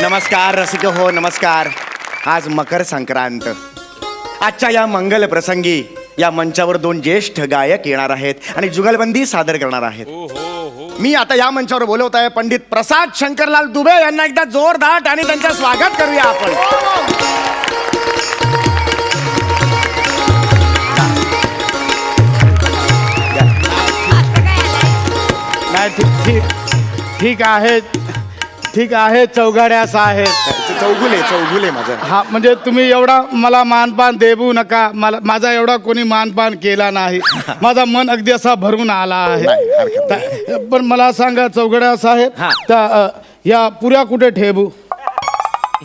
नमस्कार रसिक हो, नमस्कार. आज मकर संक्रांत. आजच्या या मंगल प्रसंगी या मंचावर दोन ज्येष्ठ गायक येणार आहेत आणि जुगलबंदी सादर करणार आहेत. मी आता या मंचावर बोलवत आहे पंडित प्रसाद शंकरलाल दुबे यांना. एकदा जोरदार आणि त्यांचं स्वागत करूया आपण. नाही ठीक आहे चौघड्या साहेब. चौगुले माझं. हा म्हणजे तुम्ही एवढा मला मानपान देऊ नका. माझा एवढा कोणी मानपान केला नाही. माझा मन अगदी असा भरून आला आहे. पण मला सांगा चौघड्या साहेब, हा. त्या या पुऱ्या कुठे ठेवू?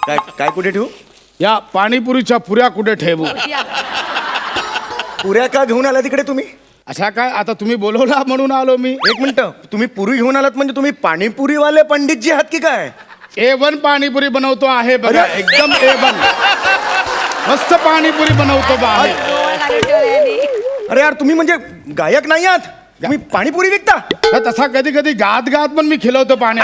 काय कुठे ठेवू? या पाणीपुरीच्या पुऱ्या कुठे ठेवू? पुऱ्या का घेऊन आला तिकडे तुम्ही? अशा काय, आता तुम्ही बोलवला म्हणून आलो मी. एक मिनिट, तुम्ही पुरी घेऊन आलात म्हणजे तुम्ही पाणीपुरीवाले पंडितजी आहात की काय? A1 पाणीपुरी बनवतो आहे बघा. अरे. एकदम A1 मस्त पाणीपुरी बनवतो बा आहे. अरे यार, तुम्ही म्हणजे गायक नाही आहात, तुम्ही पाणीपुरी विकता? तसा कधी कधी गात गात पण मी खिलवतो पाणी.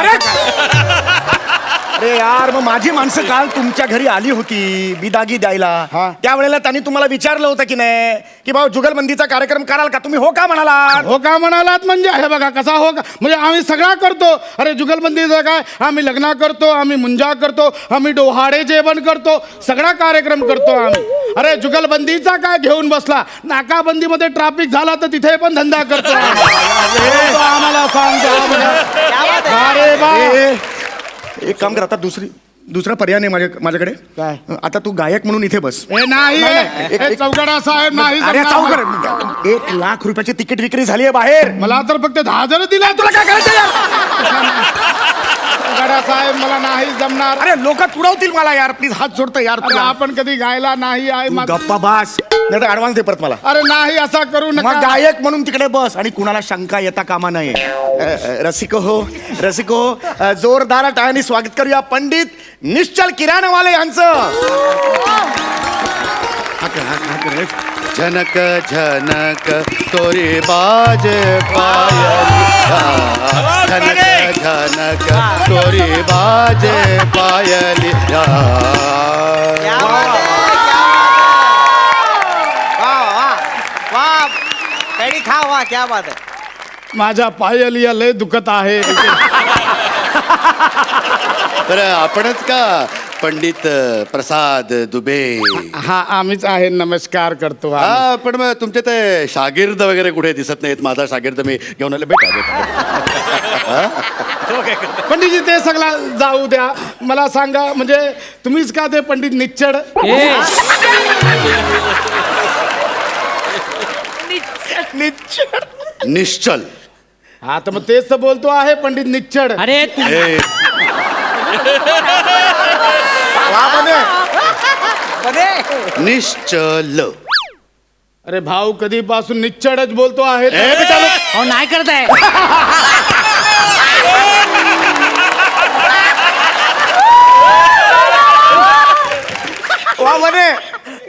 अरे यार, मग माझी माणसं काल तुमच्या घरी आली होती बिदागी द्यायला. हा. त्यावेळेला त्यांनी तुम्हाला विचारलं होतं की नाही की भाऊ जुगलबंदीचा कार्यक्रम कराल का? तुम्ही हो का म्हणाला? हो का म्हणालात म्हणजे हे बघा कसा हो का म्हणजे आम्ही सगळा करतो. अरे जुगलबंदीचं काय, आम्ही लग्न करतो, आम्ही मुंजा करतो, आम्ही डोहाळे जेवण करतो, सगळा कार्यक्रम करतो आम्ही. अरे जुगलबंदीचा काय घेऊन बसला? नाकाबंदीमध्ये ट्रॅफिक झाला तर तिथे पण धंदा करतो तो आम्हाला सांगतो. अरे बा, एक काम कर, आता दुसरा पर्याय नाही माझ्याकडे. काय? आता तू गायक म्हणून इथे बस. हे नाही नाही. हे चौघडा साहेब नाही अरे जमणार. चौकर, 1,00,000 रुपयाची तिकीट विक्री झाली आहे बाहेर. मला तर फक्त 10,000 दिलाय. तुला काय करायचं यार? चौघडा साहेब मला नाही जमणार. अरे लोक तुडवतील मला यार, प्लीज हात जोडतो यार. अरे तुला आपण कधी गायला नाही आहे. तू गप्पा बास, नाही तर ऍडव्हान्स दे परत मला. अरे नाही असा करू मग नका. गायक म्हणून तिकडे बस आणि कुणाला शंका येता कामा नये. रसिको हो, जोरदार टाळ्यांनी स्वागत करूया पंडित निश्चल किराणवाले यांचं. झनक झनक तोरी बाज पायलिया, झनक झनक तोरी बाज पायलिया. क्या बात है. माझ्या पायलिया लय दुखत आहे. तर आपणच का पंडित प्रसाद दुबे? हा आम्हीच आहे. नमस्कार करतो. हा, पण मग तुमचे ते शागिर्द वगैरे कुठे दिसत नाहीत. माझा शागिर्द मी घेऊन आले. भेटा. पंडितजी ते सगळं जाऊ द्या. मला सांगा म्हणजे तुम्हीच का ते पंडित निच्चड? निश्चल. हा तर मग तेच तर बोलतो आहे पंडित निच्चड. अरे तू ए, निश्चल. अरे भाऊ कधीपासून निच्चडच बोलतो आहे. नाही करताय.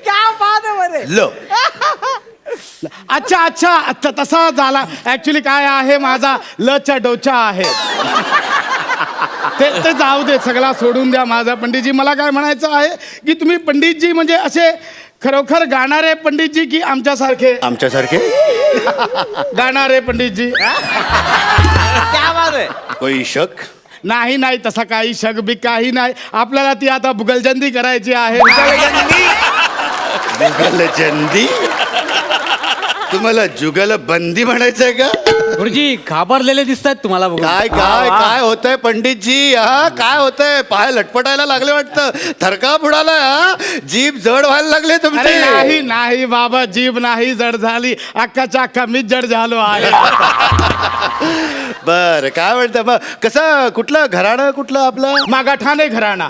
क्या बात है बरे. ल. अच्छा तसा झाला. ऍक्च्युली काय आहे, माझा लच्या डोचा आहे. ते जाऊ दे, सगळा सोडून द्या. माझा पंडितजी मला काय म्हणायचं आहे की तुम्ही पंडितजी म्हणजे असे खरोखर गाणारे पंडितजी की आमच्यासारखे आमच्यासारखे गाणारे पंडितजी? क्या बात है. कोई शक? नाही तसा काही शक बी काही नाही. आपल्याला ती आता बुगलजंदी करायची आहे. जुगलजंदी? तुम्हाला जुगलबंदी म्हणायचंय का? गुरुजी घाबरलेले दिसतात तुम्हाला बघून. काय होतंय पंडितजी? हा काय होतंय? पाय लटपटायला लागले वाटतं. थरका फुडालाय. हा, जीभ जड व्हायला लागले अरे तुमचे. नाही बाबा, जीभ नाही जड झाली. अख्खाच्या अख्खा मीच जड झालो आहे. बर, काय म्हणतं मग? कसं, कुठलं घराणं, कुठलं आपलं? मागाठाणे घराणा.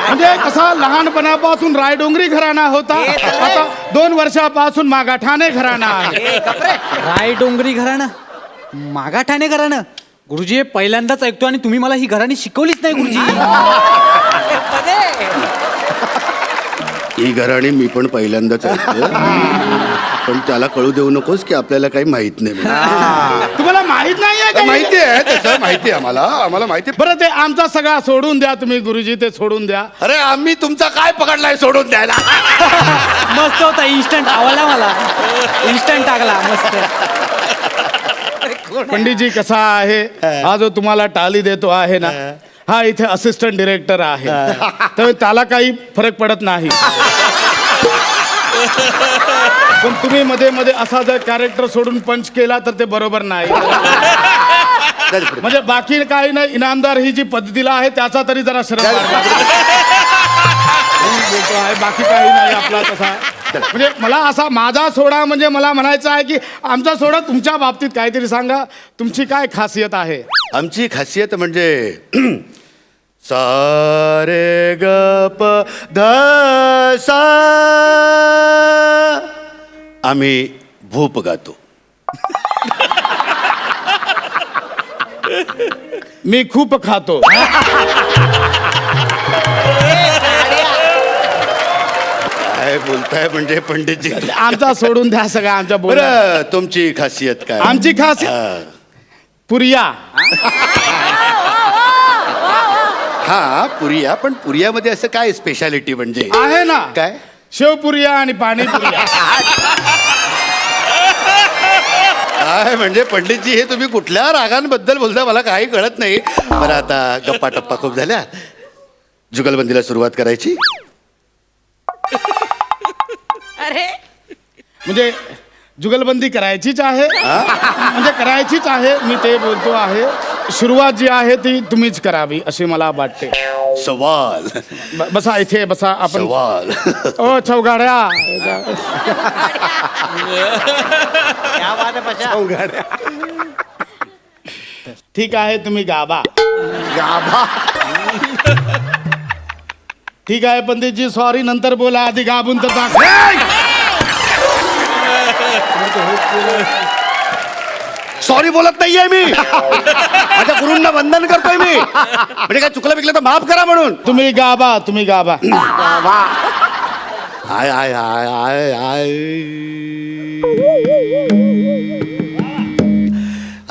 म्हणजे कसा लहानपणापासून रायडोंगरी घराणा होता, आता 2 वर्षापासून मागाठाणे घराणा आहे. राय डोंगरी घराणं, मागाठाणे घराणं. गुरुजी हे पहिल्यांदाच ऐकतो आणि तुम्ही मला ही घराणी शिकवलीच नाही गुरुजी. ही घराणी मी पण पहिल्यांदाच ऐकतोय. पण त्याला कळू देऊ नकोस की आपल्याला काही माहित नाही. तुम्हाला माहित नाहीये काही? माहिती आहे तसं, माहिती आहे आम्हाला माहिती. बरं ते आमचा सगळा सोडून द्या तुम्ही गुरुजी, ते सोडून द्या. अरे आम्ही तुमचा काय पकडलाय सोडून द्यायला? मस्त होता, इन्स्टंट आवडला मला, इन्स्टंट टाकला मस्त. पंडितजी कसा आहे, हा जो तुम्हाला टाली देतो आहे ना, हा इथे असिस्टंट डिरेक्टर आहे, तर त्याला काही फरक पडत नाही. पण तुम्ही मध्ये मध्ये असा जर कॅरेक्टर सोडून पंच केला तर ते बरोबर नाही. म्हणजे बाकी काही नाही, इनामदार ही जी पद्धतीला आहे त्याचा तरी जरा श्रम आहे, बाकी काही नाही आपला तसा. म्हणजे मला असा माझा सोडा म्हणजे मला म्हणायचं आहे की आमचा सोडा तुमच्या बाबतीत काहीतरी सांगा, तुमची काय खासियत आहे? आमची खासियत म्हणजे सारे ग प ध सा, आम्ही भूप गातो. मी खूप खातो. काय बोलताय म्हणजे पंडितजी? आमचा सोडून द्या सगळं, आमच्या बोला. बरं, तुमची खासियत काय? आमची खासियत पुरिया. हा पुरिया, पण पुरियामध्ये असं काय स्पेशालिटी म्हणजे? आहे ना, काय? शेवपुरिया आणि पाणीपुरिया. काय म्हणजे पंडितजी, हे तुम्ही कुठल्या रागांबद्दल बोलता मला काही कळत नाही. बरं, आता गप्पा टप्पा खूप झाल्या, जुगलबंदीला सुरुवात करायची. अरे म्हणजे जुगलबंदी करायचीच आहे, म्हणजे करायचीच आहे, मी ते बोलतो आहे. सुरुवात जी आहे ती तुम्हीच करावी अशी मला वाटते. सवाल बसा इथे बसा आपण. सवाल. ओ चौगाड्या, क्या बात है पशा. ठीक आहे तुम्ही गाभा. गाभा. ठीक आहे पंडितजी, सॉरी नंतर बोला, आधी गाभून तर दाख. सॉरी बोलत नाहीये मी, माझ्या गुरूंना वंदन करतोय मी. म्हणजे काय चुकलं बिकलं तर माफ करा म्हणून. तुम्ही गाभा, तुम्ही गाभा. I I I I I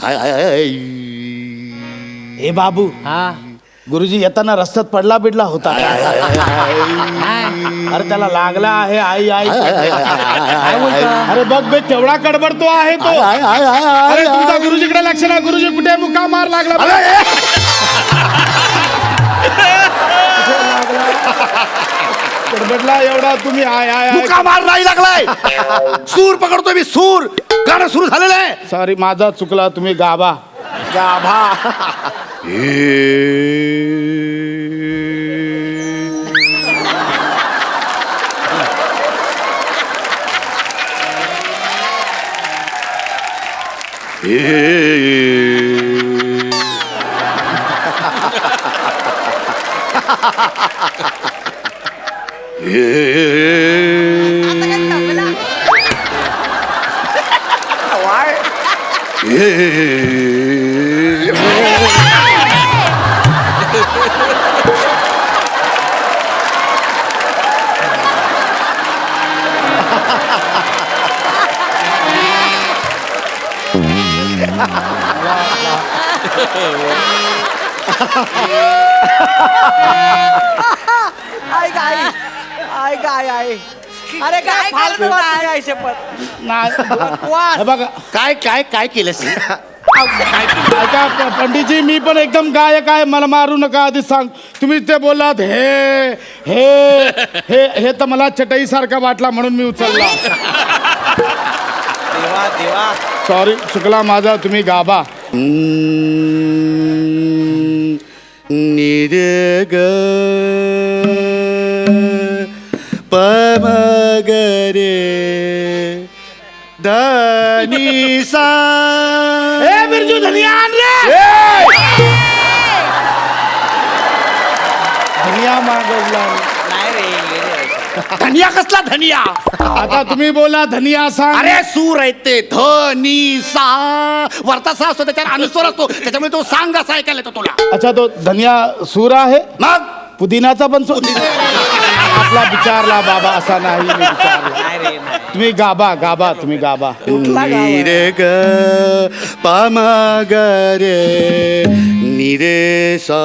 I I I. हे बाबू, हा गुरुजी येताना रस्त्यात पडला बिडला होता. अरे त्याला लागला आहे, आई आई. काय बोलता? अरे बघ बे, केवढा कडबडतो आहे तो. अरे तुमचा गुरुजीकडे लक्ष नाही, गुरुजी कुठे मुका मार लागला. कडबडला एवढा तुम्ही आय आय आय. मुका मार नाही लागलाय, सूर पकडतोय मी, सूर. गाणं सुरू झालेलं आहे. सॉरी माझा चुकला, तुम्ही गाभा. गाभा. आई काय आई काय आई. अरे काय फालतू बातमी आहे शपथ. नाही. वास. हे बघा, काय काय काय केलंस? ऐका पंडितजी, मी पण एकदम गायक आहे, मला मारू नका आधी सांग. तुम्ही ते बोललात हे हे हे हे तर मला चटई सारखा वाटला म्हणून मी उचलला. देवा देवा. सॉरी चुकला माझा, तुम्ही गाभा. निरग पमगरे धनी सा. ए बिरजू, धनिया आण रे. धनिया मागवला. नाही रे येडे. धनिया कसला धनिया? आता तुम्ही बोला धनिया सांग. अरे सूर आहेत ते, धनी सा. वरता सा असतो, त्याच्यावर अनुस्वर असतो, त्याच्यामुळे तो सांग असा ऐकायला येतो तुला. अच्छा, तो धनिया सूर आहे. मग पुदिनाचा पण आपला विचारला बाबा, असा नाही मी विचारला. नाही रे तुम्ही गाबा गाबा तुम्ही गाबा. नी रे ग पा मा ग रे नी रे सा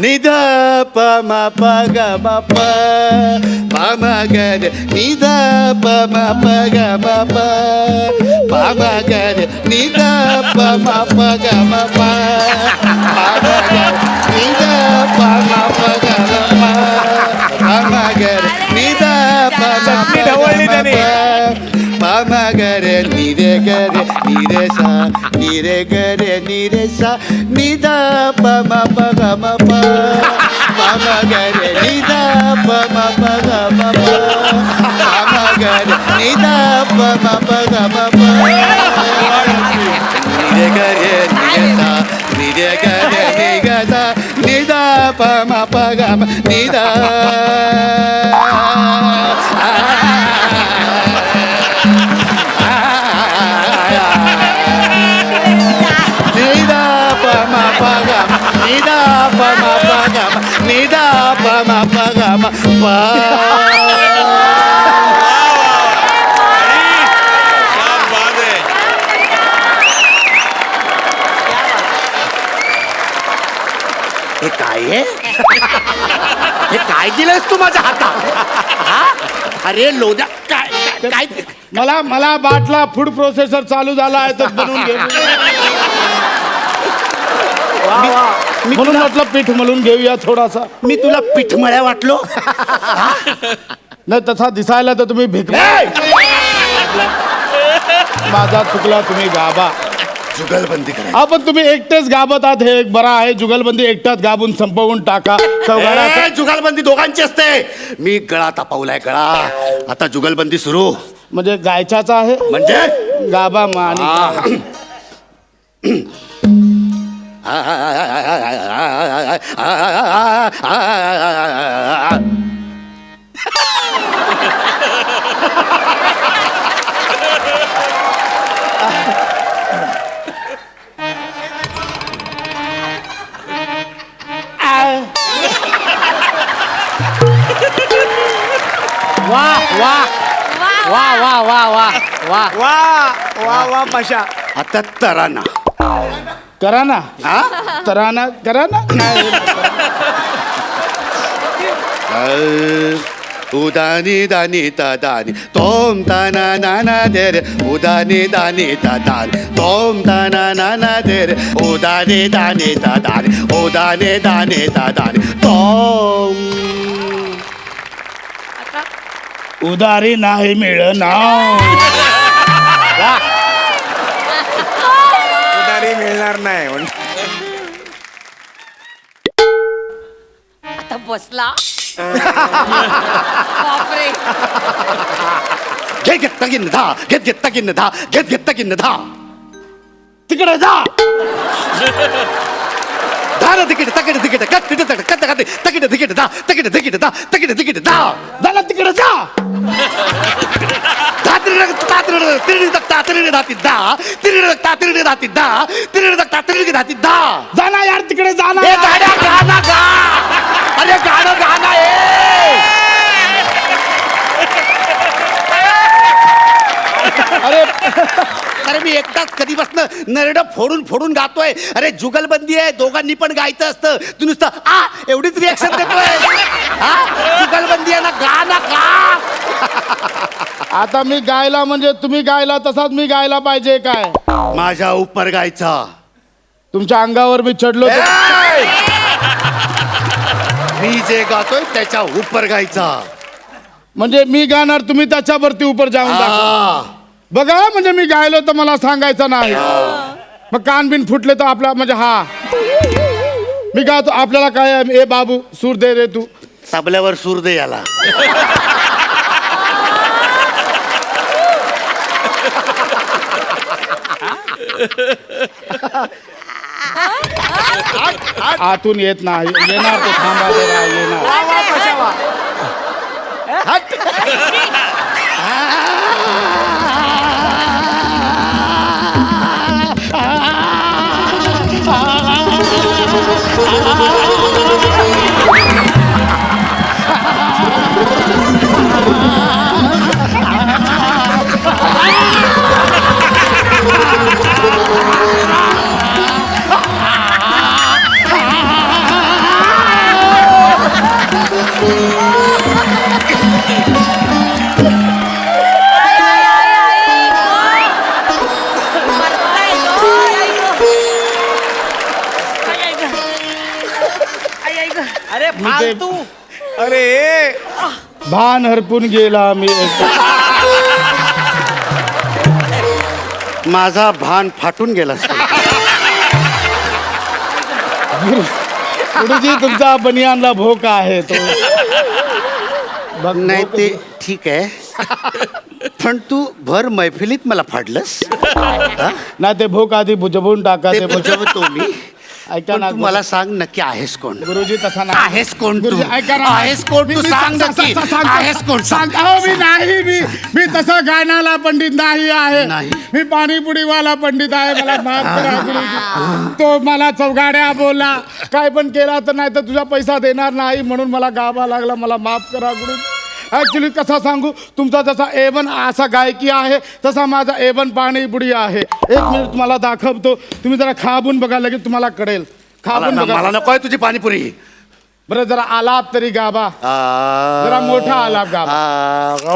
नि ध प म प ग म प पा म ग रे नि ध प म प ग म प पा म ग रे नि ध प म प ग म प पा म ग रे नि ध प म प ग म प पा म ग रे नि ध प म प ग म प पा म ग रे नि रे ग रे नि रे सा नि रे ग रे नि रे सा नि ध प म प ग म प पा म ग रे नि ध प म प ग म प पा म ग रे नि ध प म प ग म प नि रे ग रे नि रे सा नि रे ग रे नि ग सा नि ध प म प ग म नि ध Nida pa ma pa ga ma, nida pa ma pa ga ma, nida pa ma pa ga ma pa. हे काय आहे? हे काय दिलंयस तू माझ्या हातात? हा? अरे लोद्या काय काय मला बाटला फूड प्रोसेसर चालू झाला आहे तर बनवून घे. म्हणून म्हटलं पीठ मळून घेऊया थोडासा. मी तुला पिठमळ्या वाटलो. नाही तसा दिसायला तर तुम्ही भिक माझा चुकला तुम्ही गाबा. जुगलबंदी करा. आपण तुम्ही एकटेच गाबत आहात हे एक बरं आहे. जुगलबंदी एकटाच गाबून संपवून टाका. ए, जुगलबंदी दोघांची असते. मी गळा तापवलाय गळा. आता जुगलबंदी सुरू. म्हणजे गायच्याच आहे म्हणजे गाबा आणि वा वा वा वा वा वा वा वा वा वा पशा. आता तराना करा ना हा तराना करा ना. उदानी दानी ता दानी तोम ताना नाना दे रे उदानी दानी ता दानी तोम ताना नाना दे रे उदानी दानी ता दानी उदानी दानी ता दानी तोम. उदारी नाही मिळणार. उधारी मिळणार नाही. आता बसला बापरे. घेत घेत तगिन धा घेत घेत तगिन धा घेत घेत तगिन धा तिकडे जा. धार तिकीट तकिट तिकीट कत तिकीट कत कत तकिट तिकीट धा तकिट तिकीट धा तकिट तिकीट धा झालं तिकडे जा. धा तिरीड तातिरीड तिरीड तातिरीड धाती धा तिरीड तातिरीड धाती धा तिरीड तातिरीड धाती धा. जाना यार तिकडे जाना. ए गाड्या गाणं गा. अरे गाणं गाणं आहे. अरे अरे मी एकटाच कधीपासनं नरड फोडून फोडून गातोय. अरे जुगलबंदी आहे दोघांनी पण गायचं असतं. तू नुसतं आ एवढीच रिॲक्शन देतोय. हा जुगलबंदी आहे ना गा ना गा. आता मी गायला म्हणजे तुम्ही गायला तसाच मी गायला पाहिजे काय. माझ्या उपर गायचा. तुमच्या अंगावर मी चढलो तर- ए! मी जे गातोय त्याच्या उपर गायचा. म्हणजे मी गाणार तुम्ही त्याच्यावरती उपर जाऊन दाखवा. आ. बघा म्हणजे मी गायलो तर मला सांगायचं नाही. मग कान बिन फुटले तर आपला म्हणजे हा मी गातो आपल्याला काय आहे, ए बाबू सूर दे रे तू. तबल्यावर सूर दे याला. आतून येत नाही येणार तो थांबा जरा येणार. वा वा पशा वा. अरे फालतू अरे भान हरपून गेला मी माझा भान फाटून गेला गुरुजी तुमचा बनियानला भोका आहे तो नाही ते ठीक आहे पण तू भर मैफिलीत मला फाडलंस हा? ना ते भोक आधी बुजवून टाका ते ते बुजवतो मी ऐका पण ना तू मला सांग नक्की आहेस कोण गुरुजी तसा नाही आहेस कोण तू गुरुजी, ऐका ना. आहेस कोण तू मी सांग नक्की सांगतो. आहेस कोण सांग अहो, मी नाही मी तसा गाण्याला पंडित नाही आहे नाही. मी पाणीपुरीवाला पंडित आहे मला माफ करा गुरुजी तो मला चौगाड्या बोलला काय पण केला तर नाही तर तुझा पैसा देणार नाही म्हणून मला गावा लागला मला माफ करा गुरुजी ऍक्च्युली कसा सांगू तुमचा जसा A1 असा गायकी आहे तसा माझा A1 पाणीपुरी आहे एक मिनिट तुम्हाला दाखवतो तुम्ही जरा खाबून बघा लगेच तुम्हाला कळेल खाबून बघा मला नको आहे तुझी पाणीपुरी बरं जरा आलाप तरी गाबा जरा मोठा आलाप गाबा